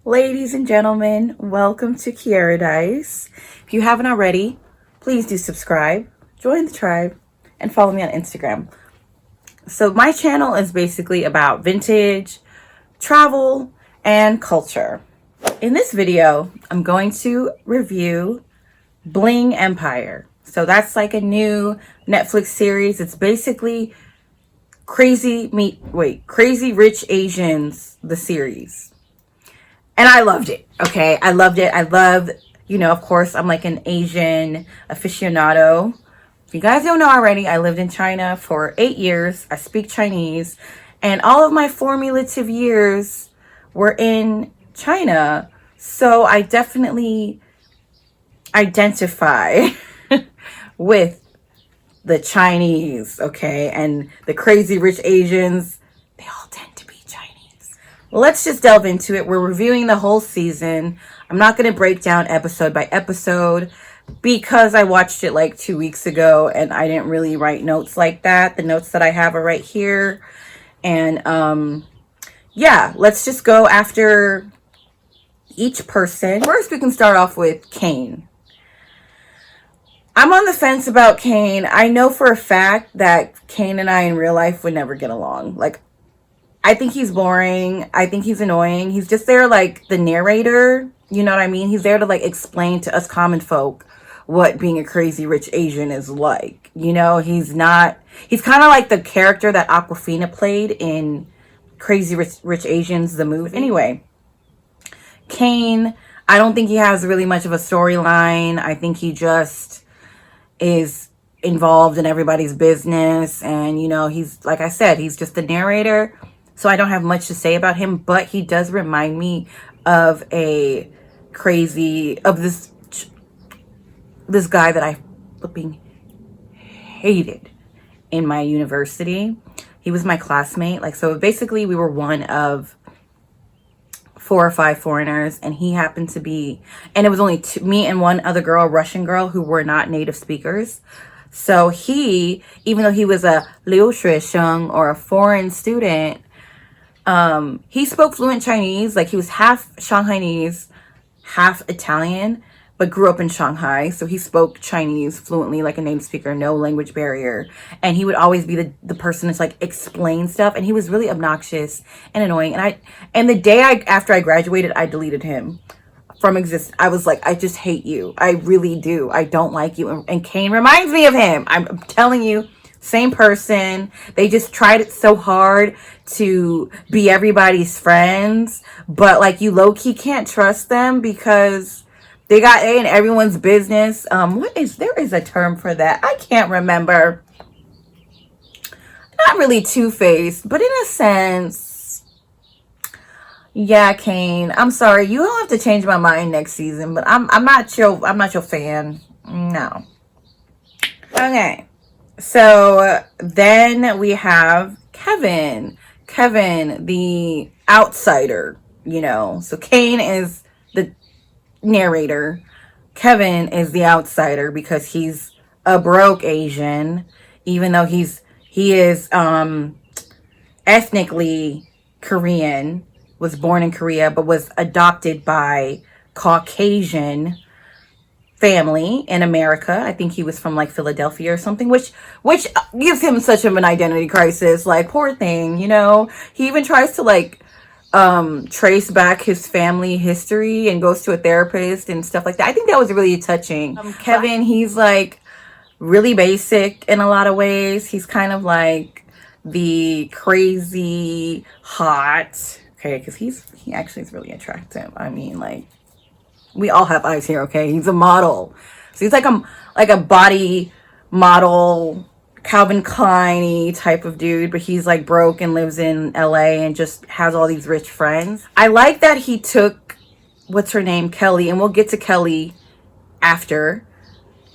Ladies and gentlemen, welcome to Keiaradise. If you haven't already, please do subscribe, join the tribe, and follow me on Instagram. So my channel is basically about vintage, travel, and culture. In this video, I'm going to review Bling Empire. So that's like a new Netflix series. It's basically Crazy Rich Asians, the series. And I loved it. Okay. I loved it. I love, of course, I'm like an Asian aficionado. If you guys don't know already, I lived in China for 8 years. I speak Chinese. And all of my formative years were in China. So I definitely identify with the Chinese, okay? And the crazy rich Asians, they all tend to be Chinese. Let's just delve into it. We're reviewing the whole season. I'm not going to break down episode by episode because I watched it like 2 weeks ago and I didn't really write notes like that. The notes that I have are right here. And yeah, let's just go after each person. First, we can start off with Kane. I'm on the fence about Kane. I know for a fact that Kane and I in real life would never get along. Like, I think he's boring. I think he's annoying. He's just there like the narrator. You know what I mean? He's there to like explain to us common folk what being a crazy rich Asian is like. He's kind of like the character that Awkwafina played in Crazy Rich Asians, the movie. Anyway, Kane, I don't think he has really much of a storyline. I think he just is involved in everybody's business. And, he's, like I said, he's just the narrator. So I don't have much to say about him, but he does remind me of this guy that I flipping hated in my university. He was my classmate. So basically we were one of 4 or 5 foreigners, and he happened to be, and it was only me and one other girl, a Russian girl, who were not native speakers. So he, even though he was a Liu Sheng or a foreign student, he spoke fluent Chinese. Like, he was half Shanghainese, half Italian, but grew up in Shanghai. So he spoke Chinese fluently, like a native speaker, no language barrier. And he would always be the person to like explain stuff. And he was really obnoxious and annoying. And the day after I graduated, I deleted him from existence. I was like, I just hate you. I really do. I don't like you. And Kane reminds me of him. I'm telling you, same person. They just tried it so hard to be everybody's friends. But like, you low-key can't trust them because they got in everyone's business. There is a term for that. I can't remember. Not really two-faced, but in a sense, yeah, Kane. I'm sorry. You don't have to change my mind next season, but I'm not your fan. No. Okay. So then we have Kevin. Kevin, the outsider, So Kane is the narrator. Kevin is the outsider because he's a broke Asian, even though he is ethnically Korean, was born in Korea, but was adopted by Caucasian family in America. I think he was from like Philadelphia or something, which gives him such of an identity crisis. Like, poor thing, He even tries to like trace back his family history and goes to a therapist and stuff like that. I think that was really touching. Kevin, he's like really basic in a lot of ways. He's kind of like the crazy hot, okay, because he actually is really attractive. I mean, like, we all have eyes here, okay? He's a model. So he's like a body model, Calvin Klein type of dude, but he's like broke and lives in LA and just has all these rich friends. I like that he took, what's her name, Kelly, and we'll get to Kelly after,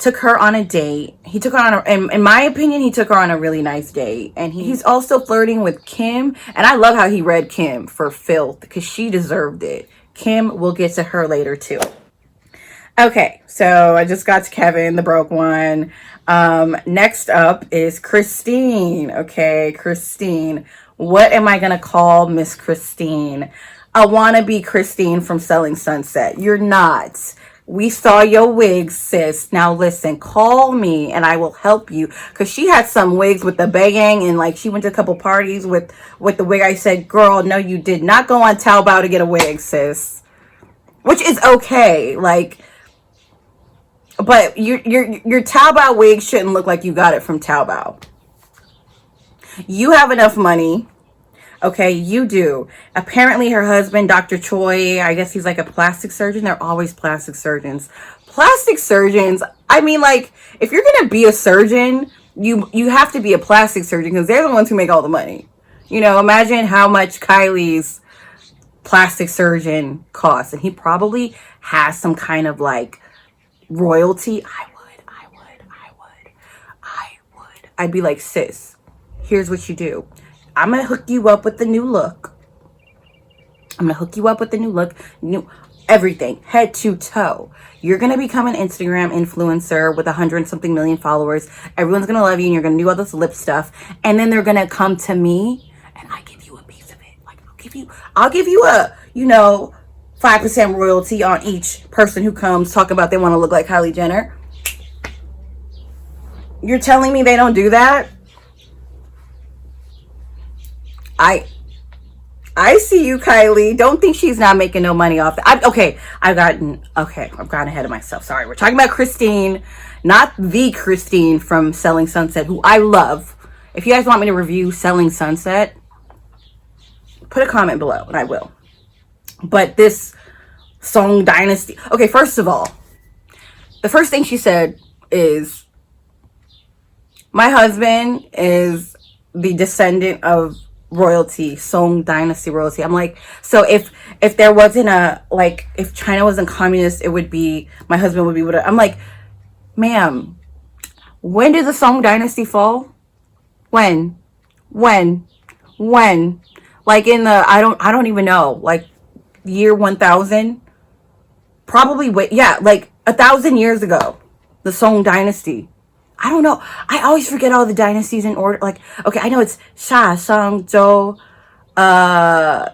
took her on a date. He took her on in my opinion, he took her on a really nice date. And he's also flirting with Kim. And I love how he read Kim for filth because she deserved it. Kim, we'll get to her later too. Okay, so I just got to Kevin, the broke one. Next up is Christine. Okay, Christine. What am I going to call Miss Christine? a wannabe Christine from Selling Sunset. You're not. We saw your wigs, sis. Now listen, call me and I will help you. Because she had some wigs with the bang, and like she went to a couple parties with the wig. I said, girl, no, you did not go on Taobao to get a wig, sis. Which is okay. Like, but your Taobao wig shouldn't look like you got it from Taobao. You have enough money. Okay, you do. Apparently her husband, Dr. Choi, I guess he's like a plastic surgeon. They're always plastic surgeons. Plastic surgeons, I mean, like, if you're going to be a surgeon, you have to be a plastic surgeon because they're the ones who make all the money. You know, imagine how much Kylie's plastic surgeon costs. And he probably has some kind of, like, royalty. I'd be like, sis, here's what you do. I'm going to hook you up with the new look. New everything, head to toe. You're going to become an Instagram influencer with 100-something million followers. Everyone's going to love you and you're going to do all this lip stuff. And then they're going to come to me and I give you a piece of it. Like, I'll give you a, 5% royalty on each person who comes talking about they want to look like Kylie Jenner. You're telling me they don't do that? I see you, Kylie. Don't think she's not making no money off that. I've gotten ahead of myself. Sorry. We're talking about Christine, not the Christine from Selling Sunset, who I love. If you guys want me to review Selling Sunset, put a comment below and I will. But this Song Dynasty. Okay, first of all, the first thing she said is, my husband is the descendant of royalty, Song Dynasty royalty. I'm like, so if there wasn't if China wasn't communist, it would be, my husband would be able to. I'm like, ma'am, when did the Song Dynasty fall? When? Like in the, I don't even know, like year 1000? Probably, like 1,000 years ago, the Song Dynasty. I don't know. I always forget all the dynasties in order. Like, okay, I know it's Sha, Shang, Zhou.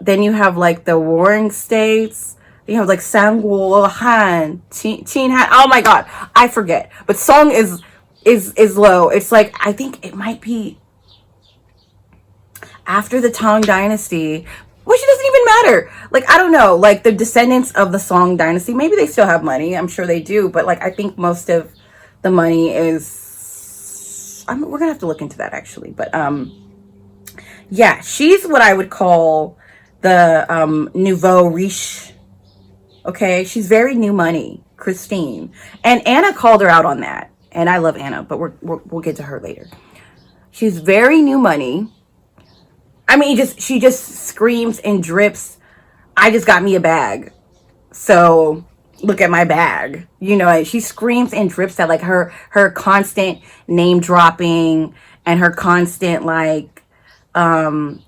Then you have like the Warring States. Then you have like Sangguo, Han, Qin Han. Oh my God, I forget. But Song is low. It's like, I think it might be after the Tang Dynasty, which doesn't even matter. Like, I don't know. Like the descendants of the Song Dynasty, maybe they still have money. I'm sure they do. But like, I think most of the money is, we're gonna have to look into that actually, but yeah, she's what I would call the nouveau riche. Okay, she's very new money, Christine, and Anna called her out on that, and I love Anna, but we'll get to her later. She's very new money. I mean, she just screams and drips, I just got me a bag, so look at my bag. She screams and drips that, like, her constant name dropping and her constant like, what,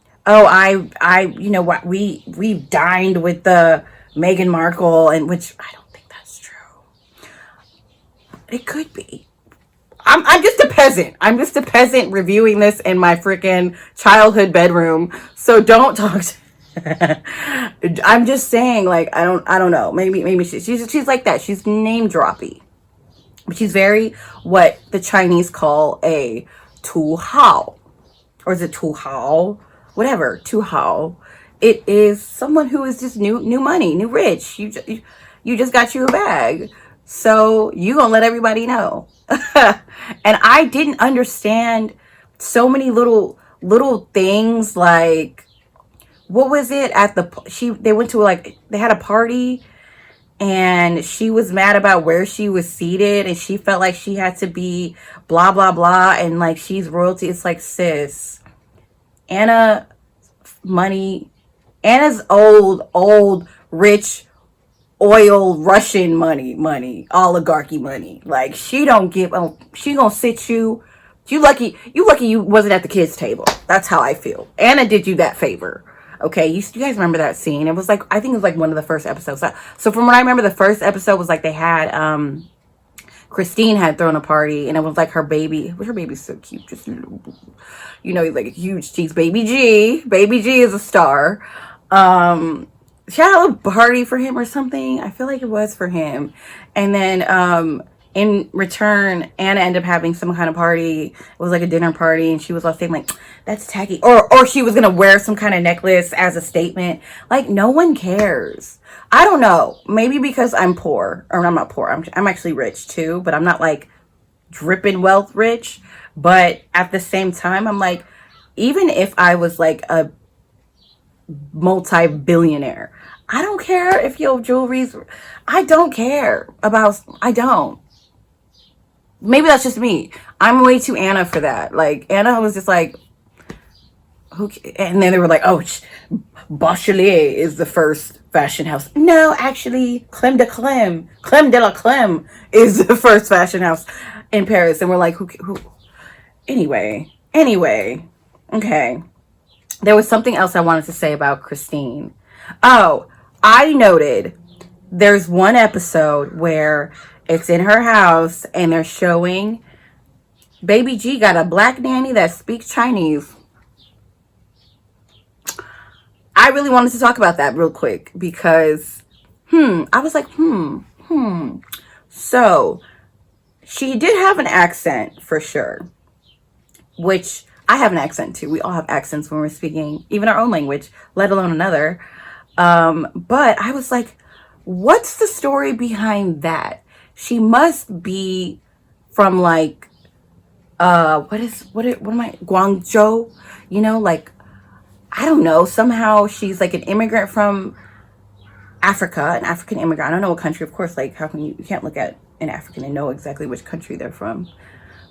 we dined with the Meghan Markle, and which I don't think that's true. It could be. I'm just a peasant. I'm just a peasant reviewing this in my freaking childhood bedroom. So don't talk to I'm just saying, like, I don't know. Maybe she's like that. She's name droppy. But she's very, what the Chinese call a tu hao. Or is it tu hao? Whatever, tu hao. It is someone who is just new money, new rich. You just got you a bag. So you gonna let everybody know. And I didn't understand so many little things, like, what was it at they went to, like, they had a party and she was mad about where she was seated and she felt like she had to be blah, blah, blah. And like, she's royalty. It's like, sis, Anna's old, rich, oil, Russian money, oligarchy money. Like, she don't give, she gonna sit you. You lucky you wasn't at the kids' table. That's how I feel. Anna did you that favor. Okay, you guys remember that scene? It was like, I think it was like one of the first episodes. So from what I remember, the first episode was like they had, Christine had thrown a party and it was like her baby. Her baby's so cute. Just, like a huge cheeks. Baby G is a star. she had a little party for him or something. I feel like it was for him. And then in return, Anna ended up having some kind of party. It was like a dinner party, and she was all saying like, that's tacky. Or she was gonna wear some kind of necklace as a statement. Like, no one cares. I don't know. Maybe because I'm poor. Or I'm not poor. I'm actually rich too, but I'm not like dripping wealth rich. But at the same time, I'm like, even if I was like a multi-billionaire, I don't care if your jewelry's, I don't care about, I don't. Maybe that's just me. I'm way too Anna for that. Like, Anna was just like, who? And then they were like, oh, Bachelier is the first fashion house. No, actually, Crème de la Crème is the first fashion house in Paris. And we're like, who? Anyway, okay. There was something else I wanted to say about Christine. Oh, I noted there's one episode where it's in her house and they're showing Baby G got a black nanny that speaks Chinese. I really wanted to talk about that real quick because, I was like, So, she did have an accent for sure, which I have an accent too. We all have accents when we're speaking, even our own language, let alone another. But I was like, what's the story behind that? She must be from like, what am I, Guangzhou? You know, like, I don't know. Somehow she's like an immigrant from Africa, an African immigrant. I don't know what country, of course. Like, how can you can't look at an African and know exactly which country they're from.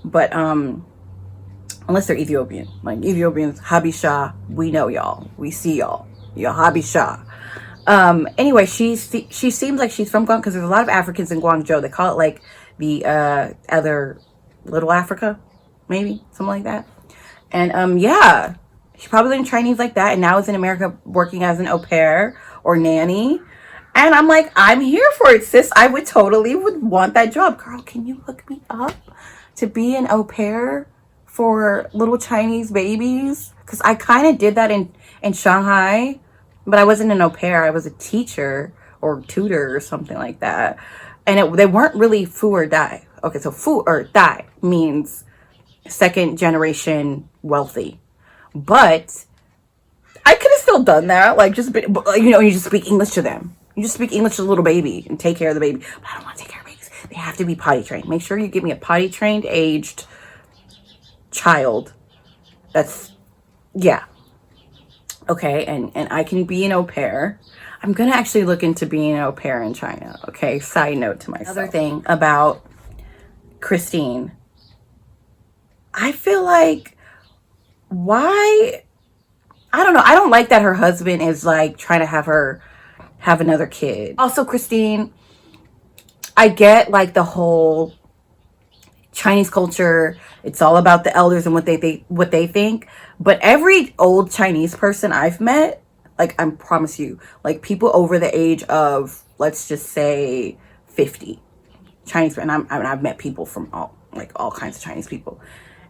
But unless they're Ethiopian, like Ethiopians, Habisha, we know y'all, we see y'all, Habisha. Anyway, she seems like she's from Guangzhou because there's a lot of Africans in Guangzhou. They call it like the other Little Africa, maybe something like that. And yeah. She probably learned Chinese like that and now is in America working as an au pair or nanny. And I'm like, I'm here for it, sis. I would want that job. Girl, can you hook me up to be an au pair for little Chinese babies? Because I kind of did that in Shanghai, but I wasn't an au pair. I was a teacher or tutor or something like that. And they weren't really fu or dai. Okay, so fu or dai means second generation wealthy. But I could have still done that. Like, just, you just speak English to them. You just speak English to the little baby and take care of the baby. But I don't want to take care of babies. They have to be potty trained. Make sure you give me a potty trained aged child. That's, yeah. Okay, and I can be an au pair. I'm going to actually look into being an au pair in China. Okay, side note to myself. Another thing about Christine. I feel like, why? I don't know. I don't like that her husband is like trying to have her have another kid. Also, Christine, I get like the whole Chinese culture. It's all about the elders and what they think. But every old Chinese person I've met, like, I promise you, like people over the age of, let's just say 50 Chinese, and I've met people from all kinds of Chinese people.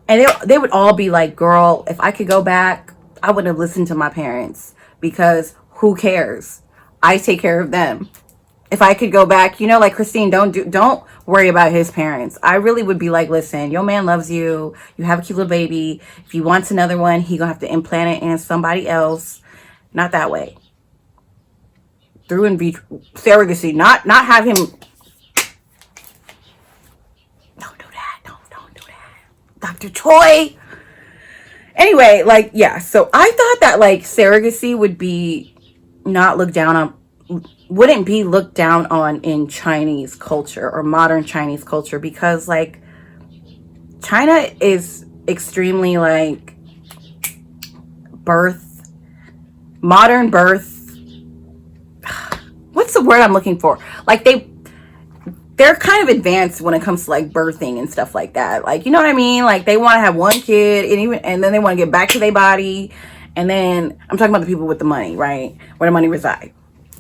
And they would all be like, girl, if I could go back, I would have listened to my parents because who cares? I take care of them. If I could go back, like Christine, don't worry about his parents. I really would be like, listen, your man loves you. You have a cute little baby. If he wants another one, he gonna have to implant it in somebody else. Not that way. Through in vitro surrogacy, not have him. Dr. Choi. Anyway, like, yeah, so I thought that like surrogacy would be wouldn't be looked down on in Chinese culture or modern Chinese culture because like China is extremely like modern birth. What's the word I'm looking for? Like they're kind of advanced when it comes to like birthing and stuff like that. Like, you know what I mean? Like they want to have one kid and then they want to get back to their body. And then I'm talking about the people with the money, right? Where the money resides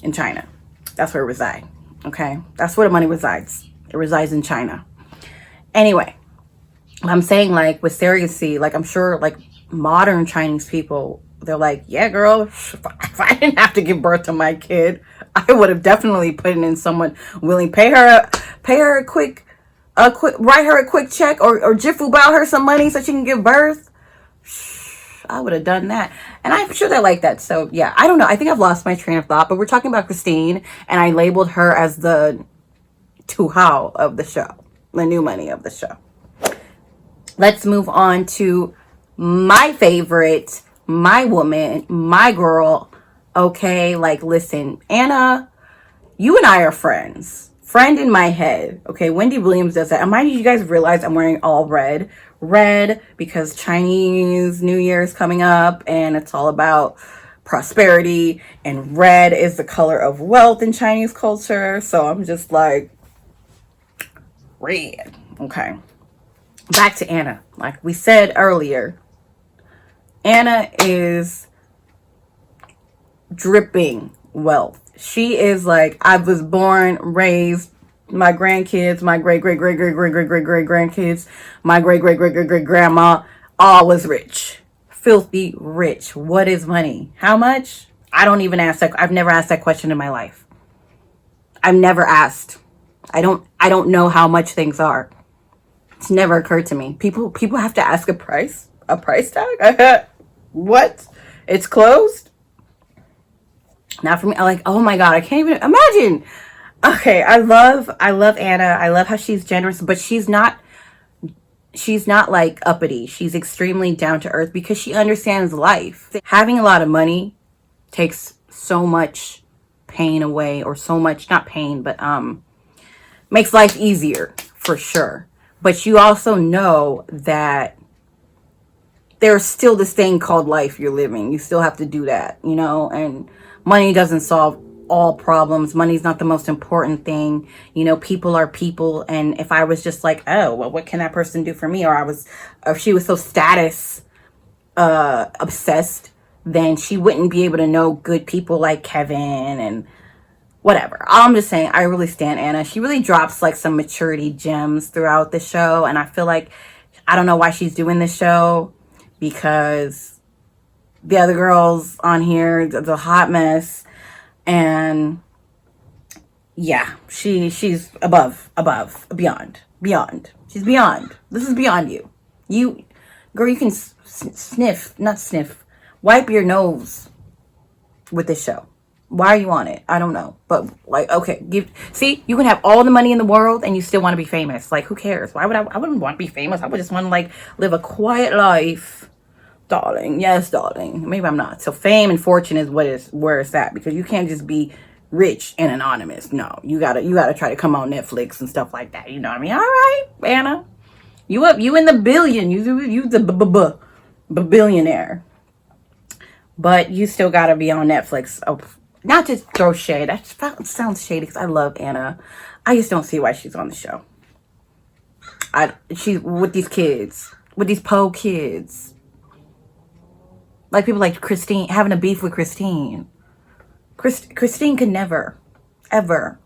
in China. That's where it resides. Okay. That's where the money resides. It resides in China. Anyway, I'm saying like with surrogacy, like I'm sure like modern Chinese people they're like, yeah, girl, if I didn't have to give birth to my kid, I would have definitely put it in someone willing, pay her a quick, write her a quick check, or jiffy bow her some money so she can give birth. I would have done that. And I'm sure they're like that. So yeah, I don't know. I think I've lost my train of thought, but we're talking about Christine, and I labeled her as the Tuhao of the show, the new money of the show. Let's move on to my favorite, my woman, my girl. Okay, like, listen, Anna, you and I are friends. Friend in my head. Okay, Wendy Williams does that. And mind you guys realize I'm wearing all red. Red because Chinese New Year is coming up and it's all about prosperity. And red is the color of wealth in Chinese culture. So I'm just like, red. Okay. Back to Anna. Like we said earlier, Anna is dripping wealth. She is like, I was born, raised, my grandkids, my great great great great great great great great grandkids, my great great great great great grandma, all was rich, filthy rich. What is money? How much? I don't even ask that. I've never asked that question in my life. I've never asked. I don't know how much things are. It's never occurred to me. People have to ask a price tag. What? It's closed. Not for me. I'm like, oh my God, I can't even imagine. Okay, I love Anna. I love how she's generous, but she's not like uppity. She's extremely down to earth because she understands life. Having a lot of money takes so much pain away, or so much, not pain, but makes life easier for sure. But you also know that there's still this thing called life you're living. You still have to do that, you know, and money doesn't solve all problems. Money's not the most important thing. You know, people are people. And if I was just like, oh, well, what can that person do for me? Or she was so status obsessed, then she wouldn't be able to know good people like Kevin and whatever. I'm just saying, I really stand Anna. She really drops like some maturity gems throughout the show. And I feel like, I don't know why she's doing this show, because the other girls on here, the hot mess. And yeah, she's above, beyond. She's beyond. This is beyond you. Girl, you can wipe your nose with this show. Why are you on it? I don't know. But like, okay, you can have all the money in the world and you still want to be famous. Like, who cares? I wouldn't want to be famous. I would just want to like live a quiet life. Darling. Yes, darling. Maybe I'm not. So fame and fortune is where it's at, because you can't just be rich and anonymous. No, you gotta try to come on Netflix and stuff like that. You know what I mean? All right, Anna. You in the billion. You the billionaire. But you still gotta be on Netflix. Oh, not to throw shade. That sounds shady because I love Anna. I just don't see why she's on the show. She's with these kids. With these po kids. Like people like Christine, having a beef with Christine. Christine could never, ever,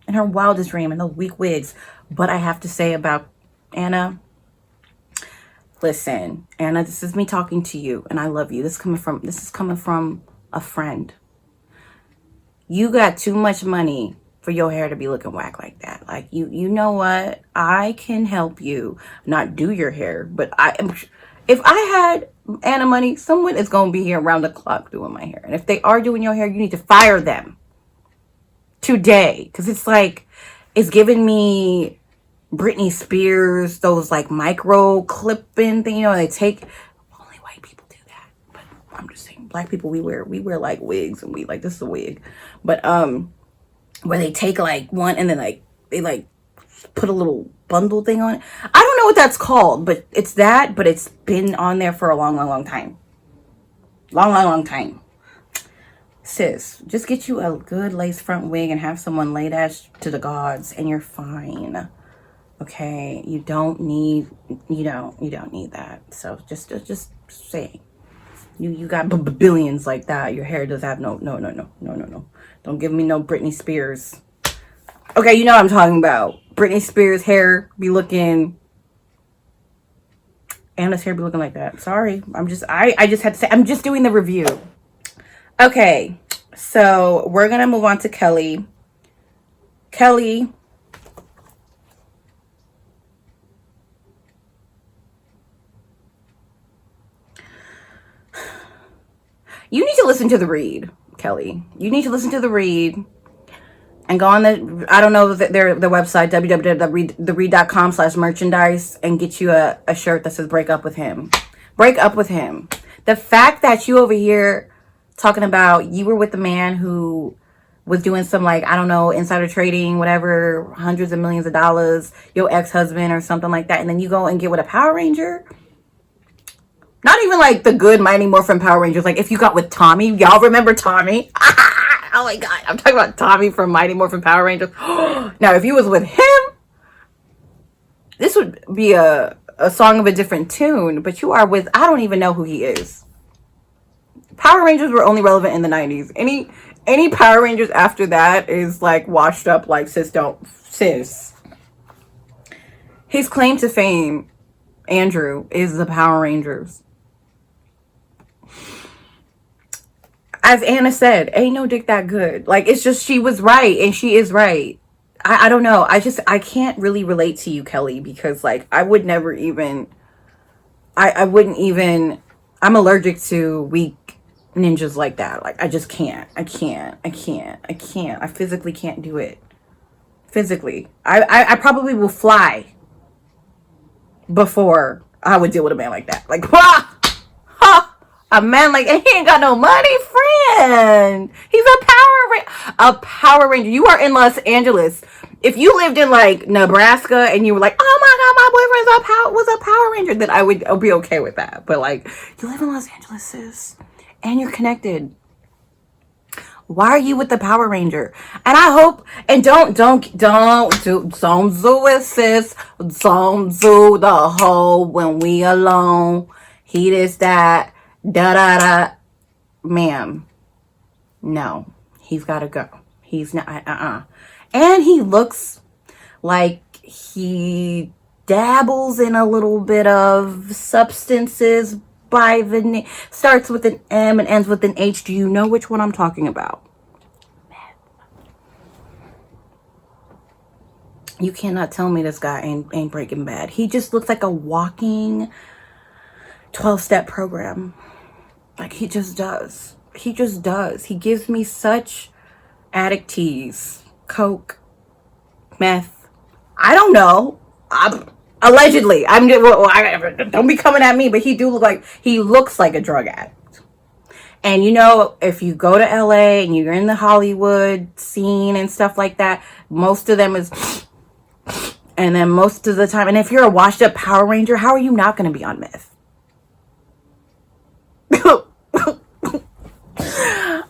in her wildest dream, in those weak wigs. But I have to say about Anna, listen, Anna, this is me talking to you, and I love you. This is coming from a friend. You got too much money for your hair to be looking whack like that. Like, you know what? I can help you not do your hair, but if I had Anna money, someone is going to be here around the clock doing my hair. And if they are doing your hair, you need to fire them today. Because it's like, it's giving me Britney Spears, those like micro clipping thing, you know, they take, only white people do that. But I'm just saying, black people, we wear like wigs, and we like, this is a wig. But where they take like one and then like, they like put a little bundle thing on it. I don't know what that's called, but it's that, but it's been on there for a long time. Long time. Sis, just get you a good lace front wig and have someone lay that to the gods and you're fine. Okay? You don't need that. So just saying. You got billions like that. Your hair does have no. Don't give me no Britney Spears. Okay, you know what I'm talking about. Britney Spears hair be looking Anna's hair be looking like that. Sorry. I just had to say, I'm just doing the review. Okay. So we're going to move on to Kelly. Kelly. You need to listen to the read, Kelly. You need to listen to the read and go on the, I don't know, the website, www.theread.com/merchandise, and get you a shirt that says break up with him. Break up with him. The fact that you over here talking about you were with the man who was doing some, like, I don't know, insider trading, whatever, hundreds of millions of dollars, your ex-husband or something like that, and then you go and get with a Power Ranger. Not even like the good Mighty Morphin Power Rangers. Like if you got with Tommy. Y'all remember Tommy? Oh my God. I'm talking about Tommy from Mighty Morphin Power Rangers. Now, if you was with him, this would be a song of a different tune. But you are with, I don't even know who he is. Power Rangers were only relevant in the 90s. Any Power Rangers after that is like washed up, like sis. His claim to fame, Andrew, is the Power Rangers. As Anna said, ain't no dick that good. Like, it's just, she was right, and she is right. I don't know. I can't really relate to you, Kelly, because, like, I would never even, I wouldn't even, I'm allergic to weak ninjas like that. Like, I just can't. I physically can't do it. Physically. I probably will fly before I would deal with a man like that. Like, a man like, he ain't got no money, friend. He's a Power Ranger. You are in Los Angeles. If you lived in like Nebraska and you were like, oh my God, my boyfriend was a Power Ranger, then I'll be okay with that. But like, you live in Los Angeles, sis, and you're connected. Why are you with the Power Ranger? And I hope, and don't do it, sis. Don't do the whole when we alone. He is that. Da. Ma'am. No. He's got to go. He's not. And he looks like he dabbles in a little bit of substances by the name. Starts with an M and ends with an H. Do you know which one I'm talking about? You cannot tell me this guy ain't Breaking Bad. He just looks like a walking 12-step program. Like, he just does. He gives me such addict tease. Coke. Meth. I don't know. Allegedly. Don't be coming at me, but he looks like a drug addict. And you know, if you go to LA and you're in the Hollywood scene and stuff like that, most of them is, and then most of the time, and if you're a washed up Power Ranger, how are you not going to be on meth?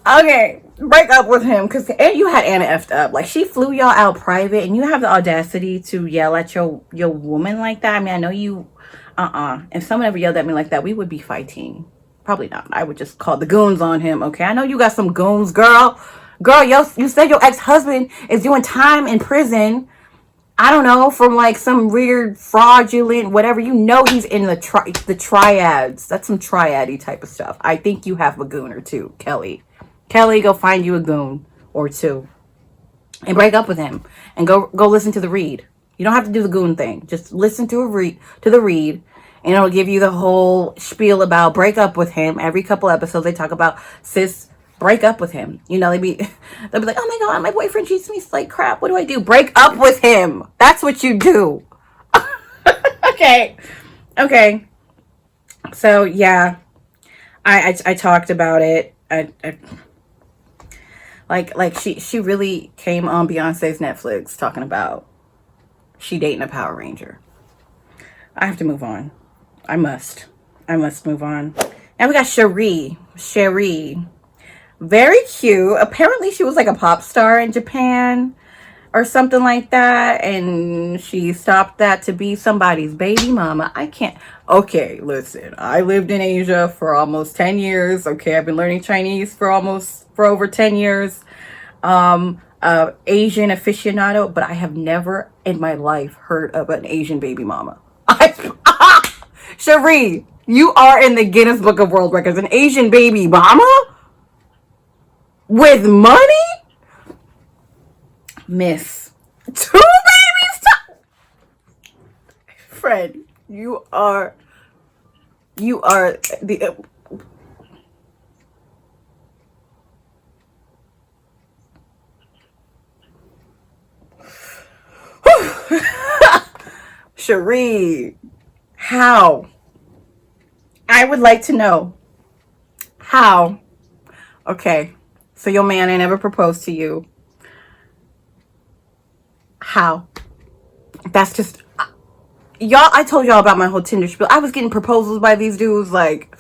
Okay, break up with him, because you had Anna effed up. Like, she flew y'all out private, and you have the audacity to yell at your woman like that. I mean, I know you, if someone ever yelled at me like that, we would be fighting. Probably not. I would just call the goons on him, okay? I know you got some goons, girl. You said your ex-husband is doing time in prison. I don't know, from like some weird fraudulent whatever. You know he's in the triads. That's some triad-y type of stuff. I think you have a goon or two, Kelly. Kelly, go find you a goon or two. And break up with him. And go listen to the read. You don't have to do the goon thing. Just listen to the read. And it'll give you the whole spiel about break up with him. Every couple episodes they talk about, sis, break up with him. You know, they'll be like, oh my God, my boyfriend treats me like crap. What do I do? Break up with him. That's what you do. Okay. So yeah, I talked about it. Like she really came on Beyonce's Netflix talking about she dating a Power Ranger. I have to move on. I must move on. Now we got Cherie. Very cute. Apparently she was like a pop star in Japan or something like that, and she stopped that to be somebody's baby mama. I can't. Okay, listen. I lived in Asia for almost 10 years. Okay, I've been learning Chinese for over 10 years. Asian aficionado, but I have never in my life heard of an Asian baby mama. Cherie, you are in the Guinness Book of World Records. An Asian baby mama with money? Miss. Two babies? Friend, you are the... Cherie, how? I would like to know how. Okay, so your man ain't ever proposed to you. How? That's just y'all. I told y'all about my whole Tinder spiel. I was getting proposals by these dudes like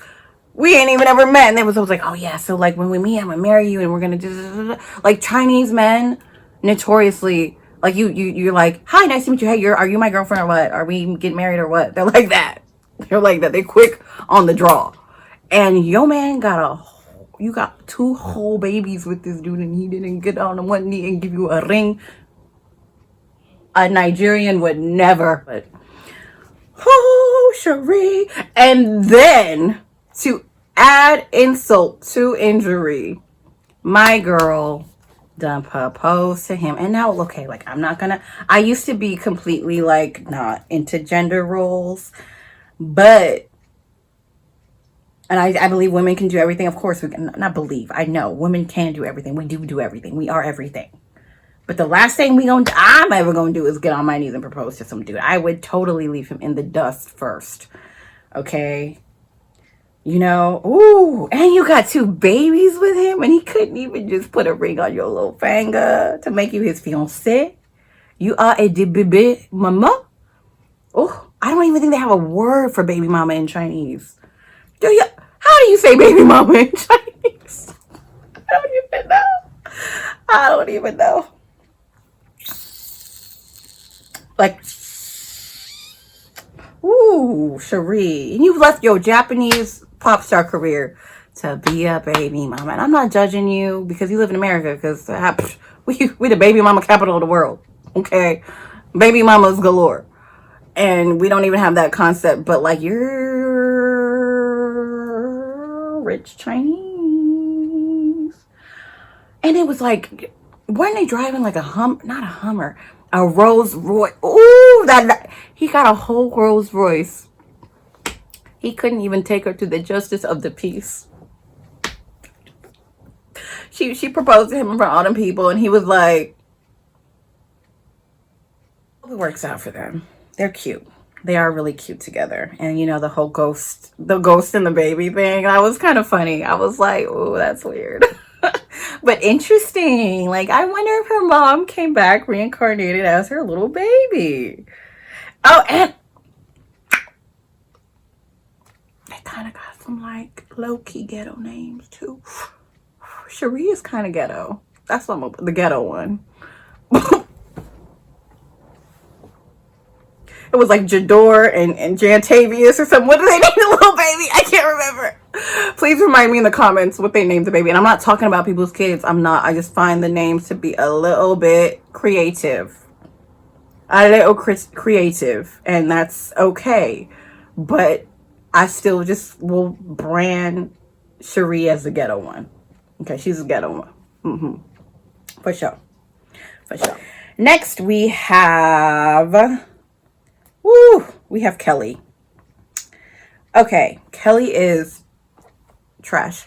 we ain't even ever met, and they was always like, oh yeah, so like when we meet, I'm gonna marry you, and we're gonna do like Chinese men notoriously. Like you're like, hi, nice to meet you. Hey, are you my girlfriend or what? Are we getting married or what? They're like that. They're like that. They quick on the draw. And your man you got two whole babies with this dude, and he didn't get on one knee and give you a ring. A Nigerian would never. But, oh, Cherie. And then to add insult to injury, my girl done proposed to him. And now, okay, like I used to be completely like not into gender roles, but, and I believe women can do everything. Of course, we can not believe. I know women can do everything. We do everything. We are everything. But the last thing I'm ever gonna do is get on my knees and propose to some dude. I would totally leave him in the dust first. Okay? You know? Ooh, and you got two babies with him, and he couldn't even just put a ring on your little finger to make you his fiancé. You are a baby mama? Oh, I don't even think they have a word for baby mama in Chinese. Do you? How do you say baby mama in Chinese? I don't even know. Like, ooh, Cherie. And you've left your Japanese pop star career to be a baby mama. And I'm not judging you because you live in America, because we the baby mama capital of the world. Okay? Baby mamas galore. And we don't even have that concept. But, like, you're rich Chinese. And it was like, weren't they driving like not a Hummer, a Rolls Royce? Ooh, he got a whole Rolls Royce. He couldn't even take her to the justice of the peace. She proposed to him in front of all them people, and he was like, it works out for them. They're cute. They are really cute together. And you know, the whole ghost and the baby thing, that was kind of funny. I was like, oh, that's weird. But interesting. Like, I wonder if her mom came back reincarnated as her little baby. Oh, and they kind of got some like low-key ghetto names too. Cherie is kind of ghetto. That's the ghetto one. It was like Jador and Jantavius or something. What did they name the little baby? I can't remember. Please remind me in the comments what they named the baby. And I'm not talking about people's kids. I just find the names to be a little bit creative. Creative. And that's okay. But I still just will brand Cherie as the ghetto one. Okay, she's a ghetto one. Mm-hmm. For sure. Next we have... we have Kelly. Okay, Kelly is trash.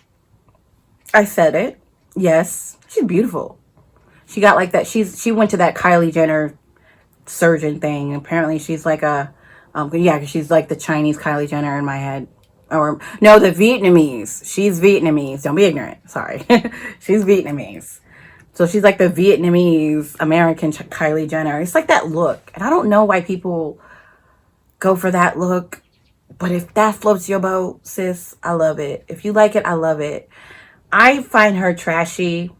I said it. Yes, she's beautiful. She got like that. She went to that Kylie Jenner surgeon thing. Apparently, she's like she's like the Chinese Kylie Jenner in my head. Or no, the Vietnamese. She's Vietnamese. Don't be ignorant. Sorry, she's Vietnamese. So she's like the Vietnamese American Kylie Jenner. It's like that look, and I don't know why people go for that look, but if that floats your boat, sis, I love it. If you like it, I love it. I find her trashy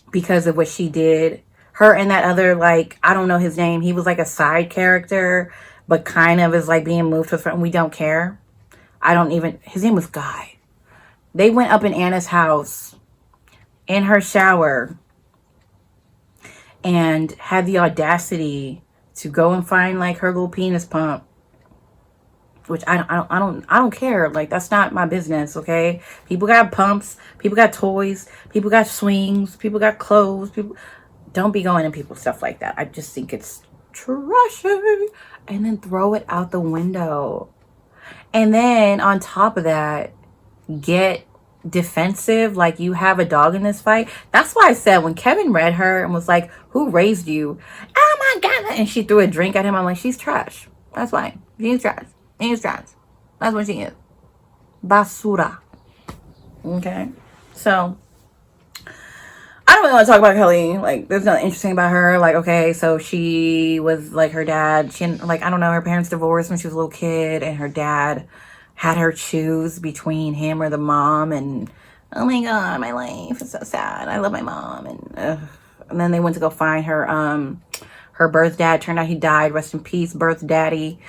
because of what she did. Her and that other, like, I don't know his name. He was like a side character, but kind of is like being moved to the front. We don't care. His name was Guy. They went up in Anna's house in her shower and had the audacity to go and find like her little penis pump which I don't care. Like, that's not my business, okay? People got pumps, people got toys, people got swings, people got clothes. People don't be going in people's stuff like that. I just think it's trashy. And then throw it out the window. And then on top of that, get defensive like you have a dog in this fight. That's why I said when Kevin read her and was like, who raised you? Oh my god. And she threw a drink at him. I'm like, she's trash. That's fine. She's trash. She's trash. That's what she is. Basura. Okay. So I don't really want to talk about Kelly. Like, there's nothing interesting about her. Like, okay, so she was like her dad. She, like, I don't know, her parents divorced when she was a little kid, and her dad had her choose between him or the mom. And oh my god, my life is so sad. I love my mom. And then they went to go find her. Her birth dad, turned out he died. Rest in peace, birth daddy.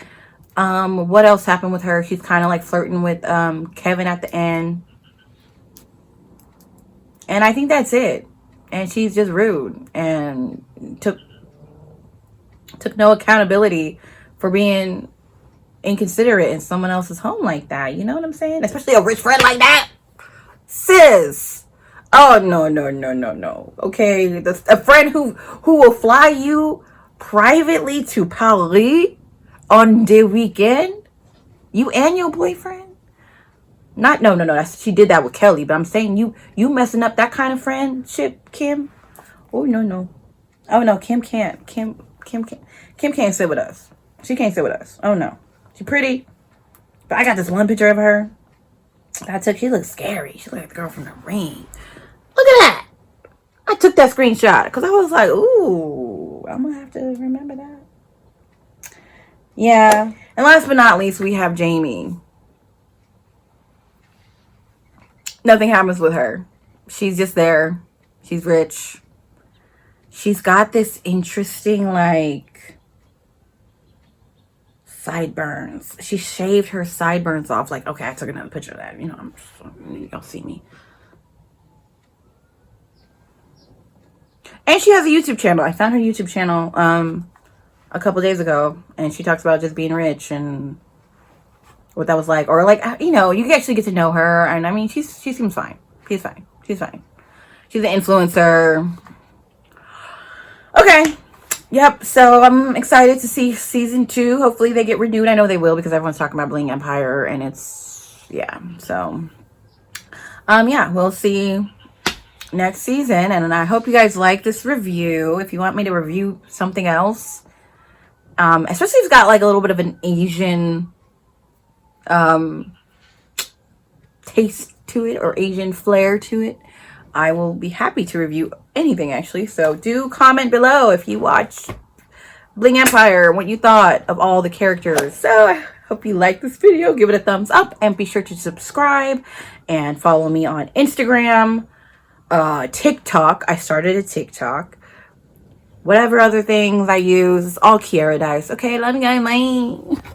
What else happened with her? She's kind of like flirting with Kevin at the end. And I think that's it. And she's just rude and took no accountability for being inconsiderate in someone else's home like that. You know what I'm saying? Especially a rich friend like that. Sis. Oh, no. Okay, a friend who will fly you privately to Paris on the weekend? You and your boyfriend? No. She did that with Kelly, but I'm saying you messing up that kind of friendship, Kim. Oh no. Oh no, Kim can't. Kim can't sit with us. She can't sit with us. Oh no. She pretty, but I got this one picture of her that I took. She looks scary. She looks like the girl from The Ring. Look at that. I took that screenshot because I was like, ooh, I'm gonna have to remember that. Yeah. And last but not least, we have Jamie. Nothing happens with her. She's just there. She's rich. She's got this interesting, like, sideburns. She shaved her sideburns off. Like, okay, I took another picture of that. You know, y'all see me. And she has a YouTube channel. I found her YouTube channel a couple days ago. And she talks about just being rich and what that was like, or like, you know, you can actually get to know her. And I mean, she seems fine. She's fine. She's an influencer. Okay. Yep. So I'm excited to see season 2. Hopefully they get renewed. I know they will because everyone's talking about Bling Empire, and it's, yeah. So yeah, we'll see next season. And I hope you guys like this review. If you want me to review something else, especially if it's got like a little bit of an Asian taste to it or Asian flair to it, I will be happy to review anything, actually. So do comment below if you watch Bling Empire, what you thought of all the characters. So I hope you like this video. Give it a thumbs up and be sure to subscribe and follow me on Instagram, TikTok. I started a TikTok. Whatever other things I use, it's all Keiaradise. Okay, love you guys. Bye.